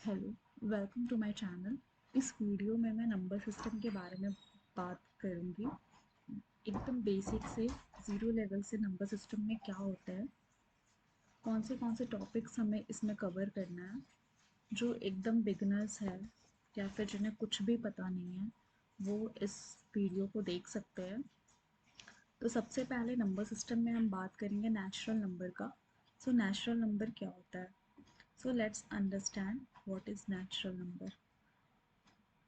Hello, welcome to my channel. इस video में मैं नंबर सिस्टम के बारे में बात करूंगी। एकदम बेसिक से ज़ीरो लेवल से नंबर सिस्टम में क्या होता है, कौन से टॉपिक्स हमें इसमें कवर करना है। जो एकदम बिगनर्स है या फिर जिन्हें कुछ भी पता नहीं है, वो इस वीडियो को देख सकते हैं। तो सबसे पहले नंबर सिस्टम में हम बात करेंगे नेचुरल नंबर का। सो नेचुरल नंबर क्या होता है? So let's understand what is natural number.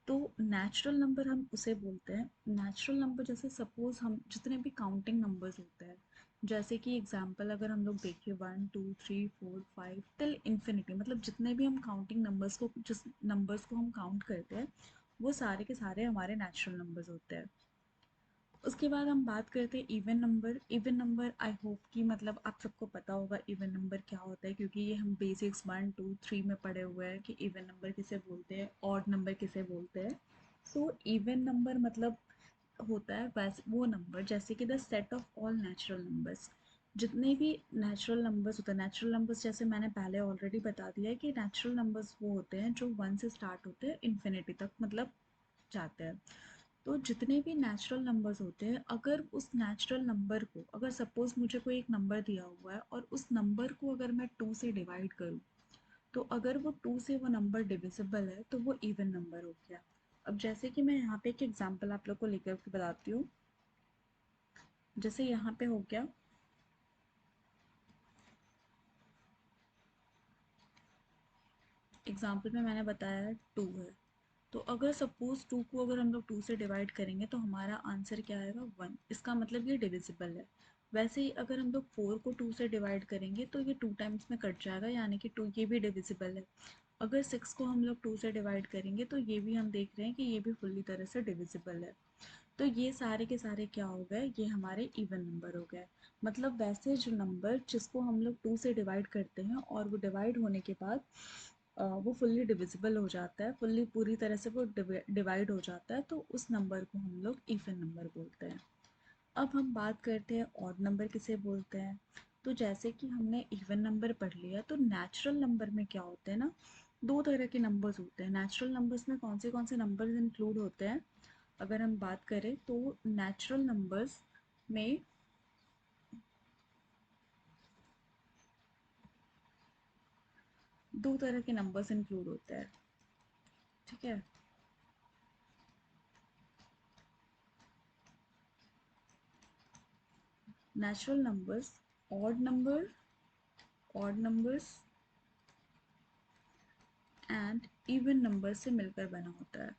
तो नेचुरल नंबर हम उसे बोलते हैं, नेचुरल नंबर जैसे सपोज हम जितने भी काउंटिंग नंबर्स होते हैं, जैसे कि एग्जांपल अगर हम लोग देखें 1 2 3 4 5 टिल इन्फिनिटी, मतलब जितने भी हम काउंटिंग नंबर्स को जिस नंबर्स को हम काउंट करते हैं वो सारे के सारे हमारे नेचुरल नंबर्स होते हैं। उसके बाद हम बात करते हैं even number. Even number I hope कि मतलब आप सबको पता होगा इवन नंबर क्या होता है, क्योंकि ये हम बेसिक्स 1 2 3 में पढ़े हुए हैं कि इवन नंबर किसे बोलते हैं, ऑड नंबर किसे बोलते हैं। सो इवन नंबर मतलब होता है वैसे वो नंबर जैसे कि the set of all natural numbers. जितने भी नेचुरल नंबर्स होते हैं, नेचुरल नंबर्स जैसे मैंने पहले ऑलरेडी बता दिया है कि नेचुरल नंबर्स वो होते हैं जो 1 से स्टार्ट होते हैं इन्फिनिटी तक मतलब जाते हैं। तो जितने भी नेचुरल नंबर्स होते हैं, अगर उस नेचुरल नंबर को, अगर सपोज मुझे कोई एक नंबर दिया हुआ है और उस नंबर को अगर मैं 2 से डिवाइड करूँ, तो अगर वो 2 से वो नंबर डिविजिबल है तो वो इवन नंबर हो गया। अब जैसे कि मैं यहाँ पे एक एग्जांपल आप लोग को लेकर के बताती हूँ। जैसे यहाँ पे हो गया, एग्जांपल में मैंने बताया 2 है। तो अगर सपोज 2 को अगर हम लोग 2 से डिवाइड करेंगे तो हमारा आंसर क्या आएगा? 1। इसका मतलब ये डिविजिबल है। वैसे ही अगर हम लोग 4 को 2 से डिवाइड करेंगे तो ये 2 टाइम्स में कट जाएगा, यानी कि 2 ये भी डिविजिबल है। अगर 6 को हम लोग 2 से डिवाइड करेंगे तो ये भी हम देख रहे हैं कि ये भी फुल्ली तरह से डिविजिबल है। तो ये सारे के सारे क्या हो गए? ये हमारे इवन नंबर हो गए। मतलब वैसे जो नंबर जिसको हम लोग 2 से डिवाइड करते हैं और वो डिवाइड होने के बाद वो फुल्ली डिविजिबल हो जाता है, फुल्ली पूरी तरह से वो डिवाइड हो जाता है, तो उस नंबर को हम लोग इवन नंबर बोलते हैं। अब हम बात करते हैं ऑड नंबर किसे बोलते हैं। तो जैसे कि हमने इवन नंबर पढ़ लिया, तो नेचुरल नंबर में क्या होते हैं ना, दो तरह के नंबर्स होते हैं। नेचुरल नंबर्स में कौन से नंबर्स इंक्लूड होते हैं? अगर हम बात करें तो नेचुरल नंबर्स में दो तरह के नंबर्स इंक्लूड होते हैं। ठीक है, natural numbers, odd number, odd numbers and even number से मिलकर बना होता है।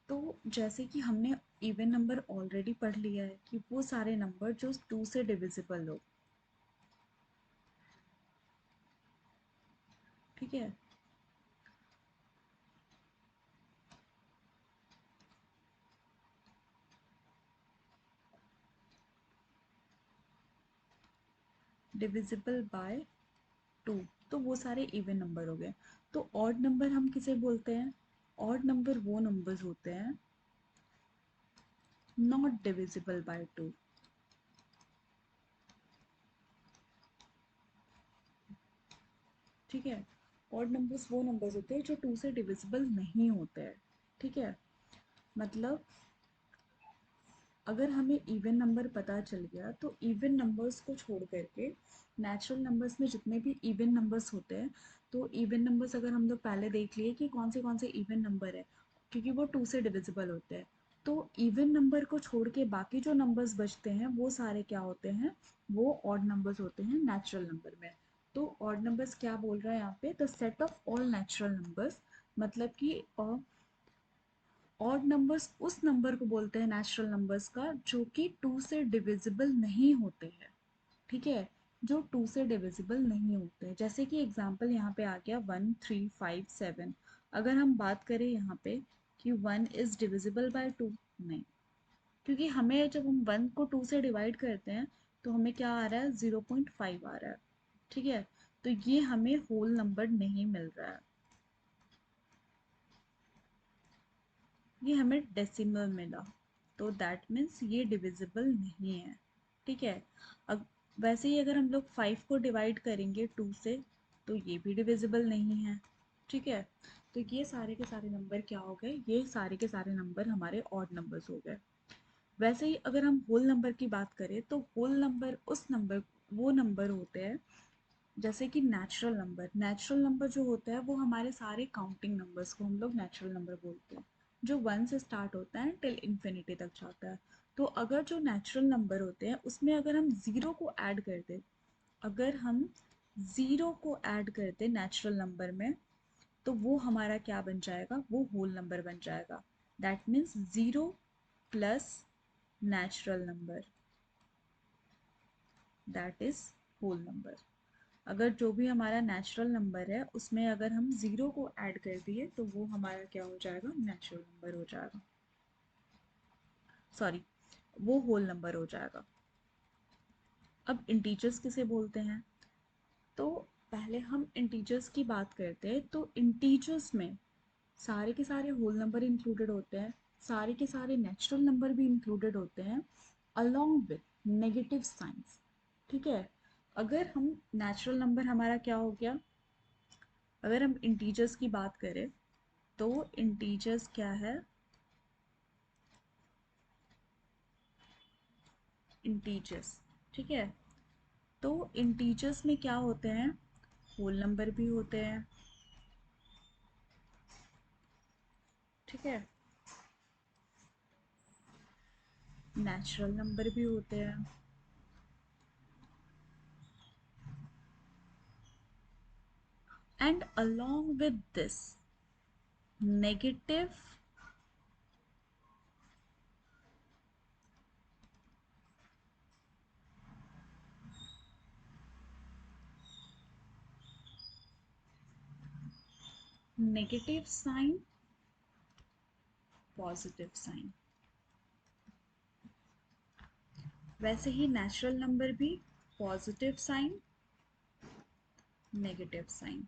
तो जैसे कि हमने इवन नंबर ऑलरेडी पढ़ लिया है कि वो सारे नंबर जो 2 से डिविजिबल हो। ठीक है, डिविजिबल बाय 2, तो वो सारे इवन नंबर हो गए। तो ऑड नंबर हम किसे बोलते हैं? ऑड नंबर वो नंबर्स होते हैं नॉट डिविजिबल बाय 2। ठीक है, ऑड नंबर्स वो नंबर्स होते हैं जो 2 से डिविजिबल नहीं होते हैं। ठीक है, मतलब अगर हमें इवन नंबर पता चल गया तो इवन नंबर्स को छोड़ करके नेचुरल नंबर्स में जितने भी इवन नंबर्स होते हैं, तो इवन नंबर्स अगर हम लोग पहले देख लिए कि कौन से इवन नंबर है, क्योंकि वो 2 से डिविजिबल होते हैं। तो इवन नंबर को छोड़ के बाकी जो नंबर्स बचते हैं वो सारे क्या होते हैं? वो ऑड नंबर्स होते हैं नेचुरल नंबर में। तो ऑड नंबर्स क्या बोल रहा है यहाँ पे? The set of all natural numbers, मतलब कि ऑड नंबर्स उस नंबर को बोलते हैं नेचुरल नंबर्स का जो कि 2 से डिविजिबल नहीं होते हैं। ठीक है, जो 2 से डिविजिबल नहीं होते हैं। जैसे कि एग्जांपल यहाँ पे आ गया 1 3 5 7। अगर हम बात करें यहाँ पे कि 1 इज डिविजिबल बाय 2, नहीं, क्योंकि हमें जब हम 1 को 2 से डिवाइड करते हैं तो हमें क्या आ रहा है? 0.5 आ रहा है। ठीक है, तो ये हमें होल नंबर नहीं मिल रहा है, ये हमें डेसिमल मिला। तो दैट मीन्स ये डिविजिबल नहीं है। ठीक है, अब वैसे ही अगर हम लोग 5 को डिवाइड करेंगे 2 से तो ये भी डिविजिबल नहीं है, ठीक है। तो ये सारे के सारे नंबर क्या हो गए, ये सारे के सारे नंबर हमारे ऑड नंबर्स हो गए। वैसे ही अगर हम होल नंबर की बात करें तो होल नंबर उस नंबर वो नंबर होते हैं जैसे कि नेचुरल नंबर जो होता है वो हमारे सारे काउंटिंग नंबर्स को हम लोग नेचुरल नंबर बोलते हैं, जो 1 से स्टार्ट होता है टिल इन्फिनिटी तक जाता है। तो अगर जो नेचुरल नंबर होते हैं उसमें अगर हम ज़ीरो को ऐड कर दें, अगर हम ज़ीरो को ऐड कर दें नेचुरल नंबर में, तो वो हमारा क्या बन जाएगा, वो होल नंबर बन जाएगा। That means zero plus natural number, that is whole number. अगर जो भी हमारा नेचुरल नंबर है उसमें अगर हम ज़ीरो को ऐड कर दिए तो वो हमारा क्या हो जाएगा, नेचुरल नंबर हो जाएगा, सॉरी वो होल नंबर हो जाएगा। अब इंटीजर्स किसे बोलते हैं, तो पहले हम इंटीजर्स की बात करते हैं। तो इंटीजर्स में सारे के सारे होल नंबर इंक्लूडेड होते हैं, सारे के सारे नेचुरल नंबर भी इंक्लूडेड होते हैं अलोंग विथ नेगेटिव साइंस, ठीक है। अगर हम नेचुरल नंबर हमारा क्या हो गया, अगर हम इंटीजर्स की बात करें तो इंटीजर्स क्या है, इंटीजर्स, ठीक है। तो इंटीजर्स में क्या होते हैं, होल नंबर भी होते हैं, ठीक है, नेचुरल नंबर भी होते हैं, and along with this negative negative sign, positive sign. वैसे ही नेचुरल नंबर भी पॉजिटिव साइन, नेगेटिव साइन।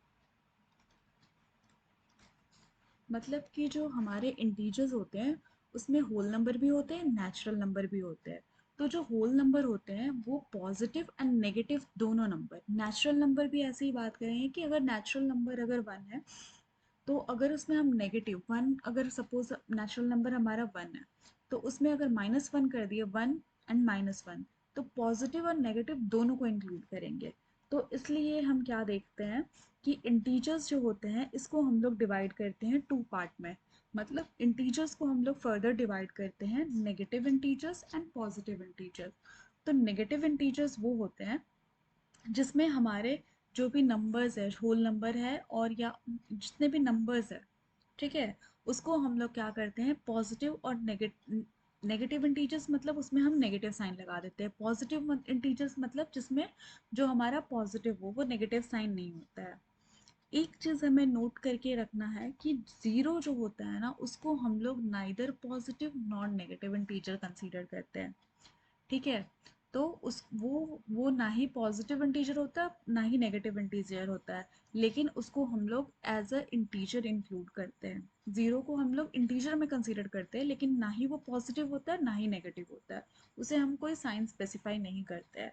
मतलब कि जो हमारे इंटीजर्स होते हैं उसमें होल नंबर भी होते हैं, नेचुरल नंबर भी होते हैं। तो जो होल नंबर होते हैं वो पॉजिटिव एंड नेगेटिव दोनों नंबर, नेचुरल नंबर भी ऐसे ही बात करेंगे कि अगर नेचुरल नंबर अगर 1 है तो अगर उसमें हम नेगेटिव 1, अगर सपोज नेचुरल नंबर हमारा 1 है तो उसमें अगर -1 कर दिए, 1 एंड -1, तो पॉजिटिव और नेगेटिव दोनों को इंक्लूड करेंगे। तो इसलिए हम क्या देखते हैं कि इंटीजर्स जो होते हैं इसको हम लोग डिवाइड करते हैं 2 पार्ट में। मतलब इंटीजर्स को हम लोग फर्दर डिवाइड करते हैं negative integers and positive integers. तो नेगेटिव इंटीजर्स वो होते हैं जिसमें हमारे जो भी नंबर्स है, होल नंबर है और या जितने भी नंबर्स है, ठीक है, उसको हम लोग क्या करते हैं, पॉजिटिव और नेगेटिव इंटीजर्स मतलब उसमें हम नेगेटिव साइन लगा देते हैं, पॉजिटिव इंटीजर्स मतलब जिसमें जो हमारा पॉजिटिव हो वो नेगेटिव साइन नहीं होता है। एक चीज़ हमें नोट करके रखना है कि ज़ीरो जो होता है ना उसको हम लोग neither positive nor negative integer consider करते हैं, ठीक है। तो उस वो ना ही पॉजिटिव इंटीजर होता है ना ही नेगेटिव इंटीजर होता है, लेकिन उसको हम लोग एज अ इंटीजर इंक्लूड करते हैं। ज़ीरो को हम लोग इंटीजर में कंसीडर करते हैं लेकिन ना ही वो पॉजिटिव होता है ना ही नेगेटिव होता है, उसे हम कोई साइन स्पेसिफाई नहीं करते हैं।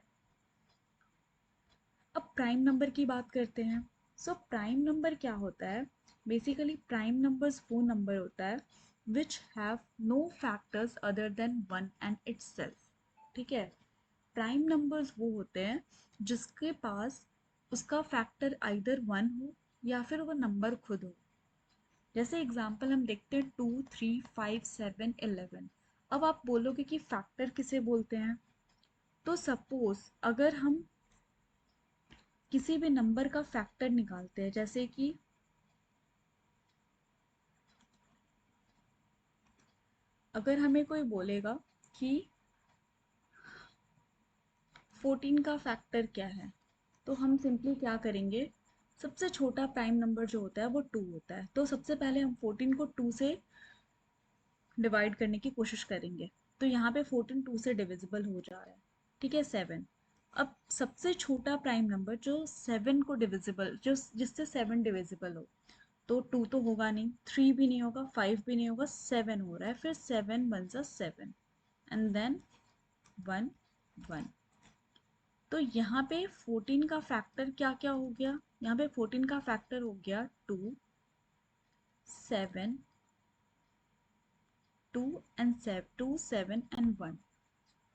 अब प्राइम नंबर की बात करते हैं। सो प्राइम नंबर क्या होता है, बेसिकली प्राइम नंबर्स वो नंबर होता है which have no factors other than one and itself, ठीक है। प्राइम नंबर्स वो होते हैं जिसके पास उसका फैक्टर आइदर 1 हो या फिर वो नंबर खुद हो। जैसे एग्जांपल हम देखते हैं 2, 3, 5, 7, 11। अब आप बोलोगे कि फैक्टर किसे बोलते हैं, तो सपोज अगर हम किसी भी नंबर का फैक्टर निकालते हैं, जैसे कि अगर हमें कोई बोलेगा कि 14 का फैक्टर क्या है, तो हम सिंपली क्या करेंगे, सबसे छोटा प्राइम नंबर जो होता है वो 2 होता है, तो सबसे पहले हम 14 को 2 से डिवाइड करने की कोशिश करेंगे। तो यहाँ पे 14 2 से डिविजिबल हो जा रहा है, ठीक है, 7। अब सबसे छोटा प्राइम नंबर जो 7 को डिविजिबल, जो जिससे 7 डिविजिबल हो, तो 2 तो होगा नहीं, 3 भी नहीं होगा, 5 भी नहीं होगा, 7 हो रहा है, फिर 7 1 7 एंड देन 1 1। तो यहाँ पे 14 का फैक्टर क्या क्या हो गया, यहाँ पे 14 का फैक्टर हो गया 2, 7, 2 एंड 7, 2, 7 एंड 1।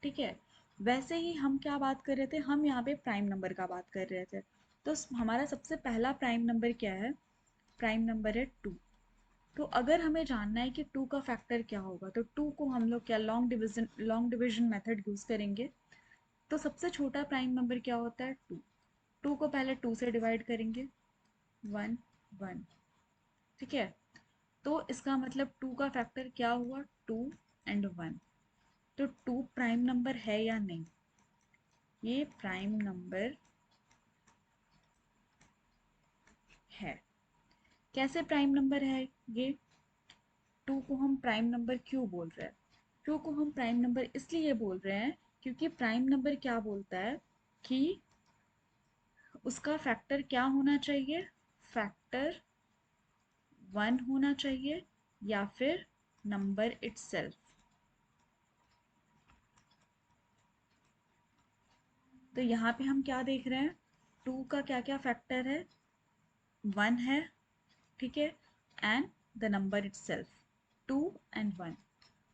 ठीक है। वैसे ही हम क्या बात कर रहे थे, हम यहाँ पे प्राइम नंबर का बात कर रहे थे। तो हमारा सबसे पहला प्राइम नंबर क्या है, प्राइम नंबर है 2। तो अगर हमें जानना है कि 2 का फैक्टर क्या होगा, तो 2 को हम लोग क्या लॉन्ग डिवीजन मेथड यूज करेंगे। तो सबसे छोटा प्राइम नंबर क्या होता है, 2। 2 को पहले 2 से डिवाइड करेंगे, 1, 1। ठीक है। तो इसका मतलब 2 का फैक्टर क्या हुआ, 2 एंड 1। तो 2 प्राइम नंबर है या नहीं, ये प्राइम नंबर है। कैसे प्राइम नंबर है ये, 2 को हम प्राइम नंबर क्यों बोल रहे हैं, 2 को हम प्राइम नंबर इसलिए बोल रहे हैं क्योंकि प्राइम नंबर क्या बोलता है कि उसका फैक्टर क्या होना चाहिए, फैक्टर 1 होना चाहिए या फिर नंबर इटसेल्फ। तो यहाँ पे हम क्या देख रहे हैं, 2 का क्या क्या फैक्टर है, 1 है। ठीक है। And the number itself, 2 and 1।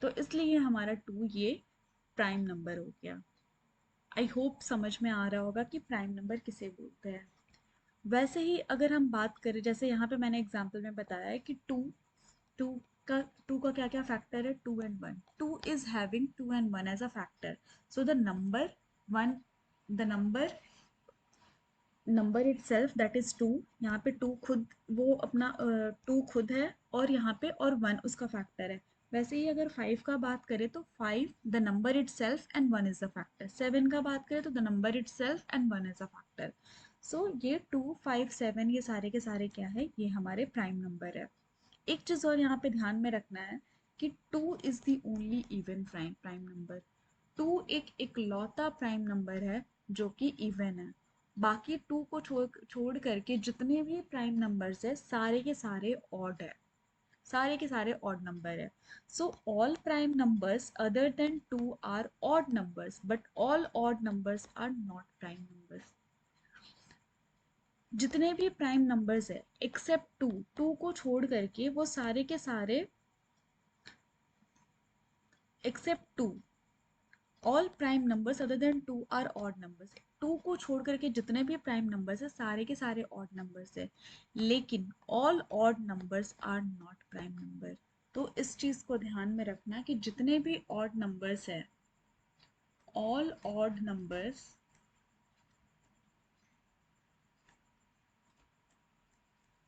तो इसलिए हमारा 2 ये प्राइम नंबर हो गया। आई होप समझ में आ रहा होगा कि प्राइम नंबर किसे बोलते हैं। वैसे ही अगर हम बात करें, जैसे यहाँ पे मैंने एग्जांपल में बताया है कि टू का टू का क्या क्या फैक्टर है, 2 and 1। 2 is having 2 and 1 as a factor. So the number 1, the number itself that is 2। यहाँ पे 2 खुद, वो अपना 2 खुद है, और यहाँ पे और 1 उसका फैक्टर है। वैसे ही अगर 5 का बात करें तो 5 the number itself and 1 is the factor. 7 का बात करें तो the number itself and 1 is a factor. So ये 2, 5, 7 ये सारे के सारे क्या है, ये हमारे प्राइम नंबर है। एक चीज और यहाँ पे ध्यान में रखना है कि 2 is the only even prime number. 2 एक इकलौता प्राइम नंबर है जो कि इवन है। बाकी 2 को छोड़ करके जितने भी प्राइम नंबर्स है, सारे के सारे ऑड है, सारे के सारे ऑड नंबर है। So all prime numbers other than 2 are odd numbers, but all odd numbers are not prime numbers. जितने भी प्राइम नंबर्स है एक्सेप्ट 2, 2 को छोड़ करके वो सारे के सारे, except 2, all prime numbers other than 2 are odd numbers. 2 को छोड़ करके जितने भी प्राइम नंबर्स है, सारे के सारे ऑड नंबर्स है। लेकिन all odd numbers are not prime number. तो इस चीज को ध्यान में रखना कि जितने भी ऑड नंबर्स है, all odd numbers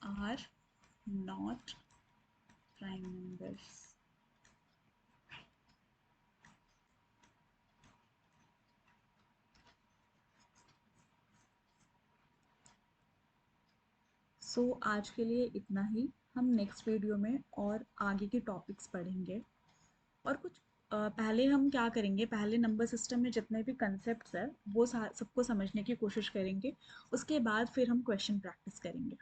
are not prime numbers. So आज के लिए इतना ही। हम नेक्स्ट वीडियो में और आगे के टॉपिक्स पढ़ेंगे। और कुछ पहले हम क्या करेंगे, पहले नंबर सिस्टम में जितने भी कंसेप्ट्स है वो सबको समझने की कोशिश करेंगे। उसके बाद फिर हम क्वेश्चन प्रैक्टिस करेंगे।